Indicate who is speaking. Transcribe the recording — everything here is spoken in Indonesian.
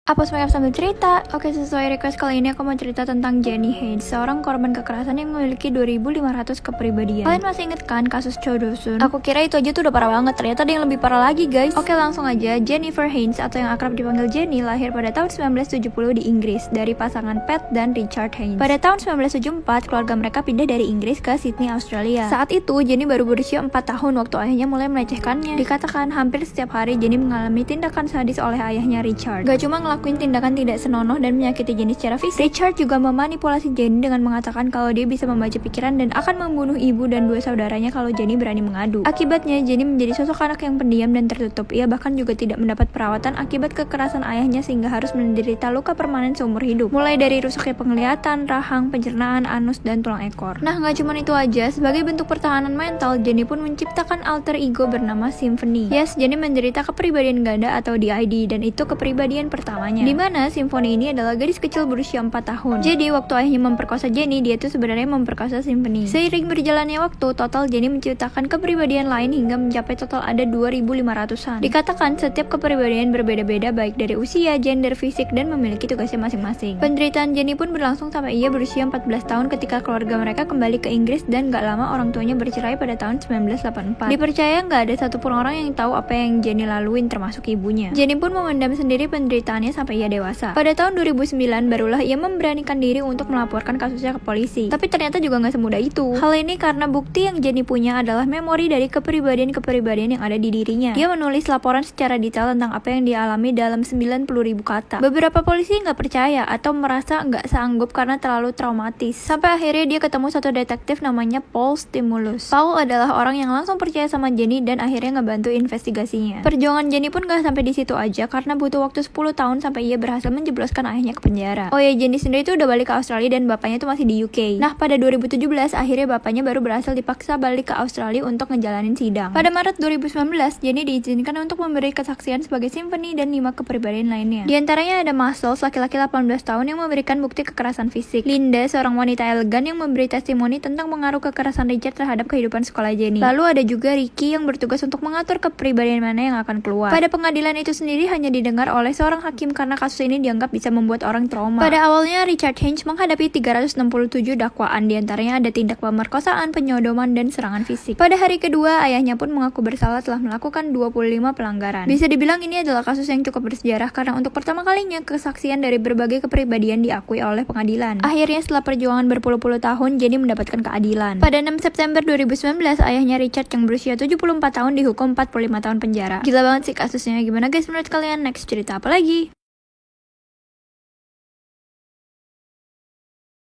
Speaker 1: Hapus makeup sambil cerita. Oke, sesuai request kali ini aku mau cerita tentang Jenny Haynes, seorang korban kekerasan yang memiliki 2.500 kepribadian. Kalian masih inget kan kasus Cho Do-sun? Aku kira itu aja tuh udah parah banget, ternyata ada yang lebih parah lagi guys. Oke, langsung aja. Jennifer Haynes atau yang akrab dipanggil Jenny lahir pada tahun 1970 di Inggris dari pasangan Pat dan Richard Haynes. Pada tahun 1974, keluarga mereka pindah dari Inggris ke Sydney, Australia. Saat itu, Jenny baru berusia 4 tahun waktu ayahnya mulai melecehkannya. Dikatakan hampir setiap hari Jenny mengalami tindakan sadis oleh ayahnya Richard. Gak cuma ngelakuin tindakan tidak senonoh dan menyakiti Jenny secara fisik, Richard juga memanipulasi Jenny dengan mengatakan kalau dia bisa membaca pikiran dan akan membunuh ibu dan dua saudaranya kalau Jenny berani mengadu. Akibatnya, Jenny menjadi sosok anak yang pendiam dan tertutup. Ia bahkan juga tidak mendapat perawatan akibat kekerasan ayahnya sehingga harus menderita luka permanen seumur hidup. Mulai dari rusaknya penglihatan, rahang, pencernaan, anus, dan tulang ekor. Nah, nggak cuma itu aja, sebagai bentuk pertahanan mental, Jenny pun menciptakan alter ego bernama Symphony. Yes, Jenny menderita kepribadian ganda atau DID dan itu kepribadian pertamanya. Dimana Symphony ini adalah gadis kecil berusia 4 tahun. Jadi, waktu ayahnya memperkosa Jenny, dia tuh sebenarnya memperkosa Symphony. Seiring berjalannya waktu, total Jenny menciptakan kepribadian lain hingga mencapai total ada 2.500-an. Dikatakan setiap kepribadian berbeda-beda baik dari usia, gender, fisik, dan memiliki tugasnya masing-masing. Penderitaan Jenny pun berlangsung sampai ia berusia 14 tahun ketika keluarga mereka kembali ke Inggris dan gak lama orang tuanya bercerai pada tahun 1984. Dipercaya gak ada satupun orang yang tahu apa yang Jenny laluin termasuk ibunya. Jenny pun memendam sendiri penderitaannya sampai ia dewasa. Pada tahun 2009 barulah ia memberanikan diri untuk melaporkan kasusnya ke polisi. Tapi ternyata juga gak semudah itu. Hal ini karena bukti yang Jenny punya adalah memori dari kepribadian-kepribadian yang ada di dirinya. Dia menulis laporan secara detail tentang apa yang dia alami dalam 90.000 kata. Beberapa polisi nggak percaya atau merasa nggak sanggup karena terlalu traumatis. Sampai akhirnya dia ketemu satu detektif namanya Paul Stimulus. Paul adalah orang yang langsung percaya sama Jenny dan akhirnya ngebantu investigasinya. Perjuangan Jenny pun nggak sampai di situ aja karena butuh waktu 10 tahun sampai ia berhasil menjebloskan ayahnya ke penjara. Oh ya, Jenny sendiri tuh udah balik ke Australia dan bapaknya tuh masih di UK. Nah, pada 2017 akhirnya bapaknya baru berhasil dipaksa balik ke Australia untuk ngejalanin sidang. Pada Maret 2019, Jenny diizinkan untuk memberi kesaksian sebagai Symphony dan 5 kepribadian lainnya. Di antaranya ada Muscles, laki-laki 18 tahun yang memberikan bukti kekerasan fisik. Linda, seorang wanita elegan yang memberi testimoni tentang pengaruh kekerasan Richard terhadap kehidupan sekolah Jenny. Lalu ada juga Ricky yang bertugas untuk mengatur kepribadian mana yang akan keluar. Pada pengadilan itu sendiri hanya didengar oleh seorang hakim karena kasus ini dianggap bisa membuat orang trauma. Pada awalnya Richard Haynes menghadapi 367 dakwaan, diantaranya ada tindak pemerkosaan, penyodoman, dan serangan fisik. Pada hari kedua, ayahnya pun mengaku bersalah telah melakukan 25 pelanggaran. Bisa dibilang ini adalah kasus yang cukup bersejarah karena untuk pertama kalinya kesaksian dari berbagai kepribadian diakui oleh pengadilan. Akhirnya setelah perjuangan berpuluh-puluh tahun, Jenny mendapatkan keadilan. Pada 6 September 2019, ayahnya Richard yang berusia 74 tahun dihukum 45 tahun penjara. Gila banget sih kasusnya. Gimana guys menurut kalian? Next cerita apa lagi?